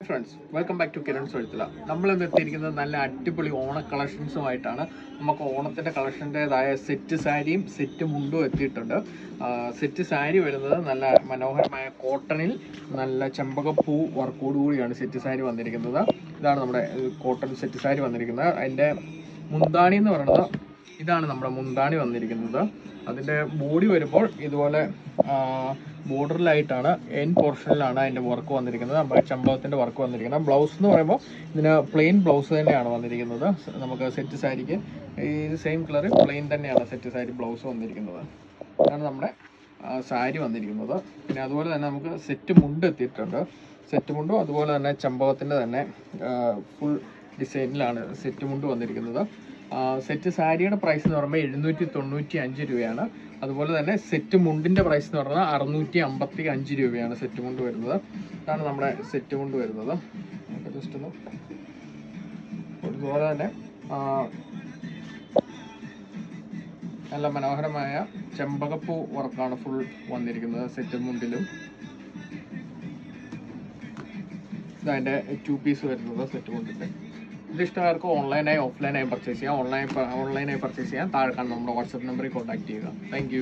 Friends, welcome back to Kiran സൊഴുത്തില. നമ്മളിന്ന് എത്തിയിരിക്കുന്നത് നല്ല അടിപൊളി ഓണ കളക്ഷൻസുമായിട്ടാണ്. നമുക്ക് ഓണത്തിൻ്റെ കളക്ഷൻ്റെതായ സെറ്റ് സാരിയും സെറ്റ് മുണ്ടും എത്തിയിട്ടുണ്ട്. സെറ്റ് സാരി വരുന്നത് നല്ല മനോഹരമായ കോട്ടണിൽ നല്ല ചെമ്പകപ്പൂ വർക്കോട് കൂടിയാണ് സെറ്റ് സാരി വന്നിരിക്കുന്നത്. ഇതാണ് നമ്മുടെ കോട്ടൺ സെറ്റ് സാരി വന്നിരിക്കുന്നത്. അതിൻ്റെ മുന്താണി എന്ന് പറയുന്നത് ഇതാണ് നമ്മുടെ മുന്താണി വന്നിരിക്കുന്നത്. അതിൻ്റെ ബോഡി വരുമ്പോൾ ഇതുപോലെ ബോർഡറിലായിട്ടാണ് എൻ പോർഷനിലാണ് അതിൻ്റെ വർക്ക് വന്നിരിക്കുന്നത്. നമ്മുടെ ചെമ്പകത്തിൻ്റെ വർക്ക് വന്നിരിക്കുന്നത്. ബ്ലൗസ് എന്ന് പറയുമ്പോൾ ഇതിന് പ്ലെയിൻ ബ്ലൗസ് തന്നെയാണ് വന്നിരിക്കുന്നത്. നമുക്ക് സെറ്റ് സാരിക്ക് ഈ സെയിം കളർ പ്ലെയിൻ തന്നെയാണ് സെറ്റ് സാരി ബ്ലൗസ് വന്നിരിക്കുന്നത്. അതാണ് നമ്മുടെ സാരി വന്നിരിക്കുന്നത്. പിന്നെ അതുപോലെ തന്നെ നമുക്ക് സെറ്റ് മുണ്ട് എത്തിയിട്ടുണ്ട്. സെറ്റ് മുണ്ടും അതുപോലെ തന്നെ ചെമ്പകത്തിൻ്റെ തന്നെ ഫുൾ ഡിസൈനിലാണ് സെറ്റ് മുണ്ട് വന്നിരിക്കുന്നത്. സെറ്റ് സാരിയുടെ പ്രൈസ് എന്ന് പറയുമ്പോൾ 795 രൂപയാണ്. അതുപോലെ തന്നെ സെറ്റ് മുണ്ടിൻ്റെ പ്രൈസ് എന്ന് പറഞ്ഞാൽ 655 രൂപയാണ് സെറ്റ് മുണ്ട് വരുന്നത്. ഇതാണ് നമ്മുടെ സെറ്റ് മുണ്ട് വരുന്നത്. ജസ്റ്റ് ഒന്ന് അതുപോലെ തന്നെ നല്ല മനോഹരമായ ചെമ്പകപ്പൂ വർക്കാണ് ഫുൾ വന്നിരിക്കുന്നത് സെറ്റ് മുണ്ടിലും. ഇതതിൻ്റെ 2 പീസ് വരുന്നത് സെറ്റ് മുണ്ടിൻ്റെ. ഇത് ഇഷ്ടമാർക്ക് ഓൺലൈനായി ഓഫ്ലൈനായി പർച്ചേസ് ചെയ്യാം. ഓൺലൈനായി പർച്ചേസ് ചെയ്യാം. താഴെ കാണുന്ന നമ്മുടെ വാട്സപ്പ് നമ്പറിൽ കോൺടാക്ട് ചെയ്യുക. താങ്ക്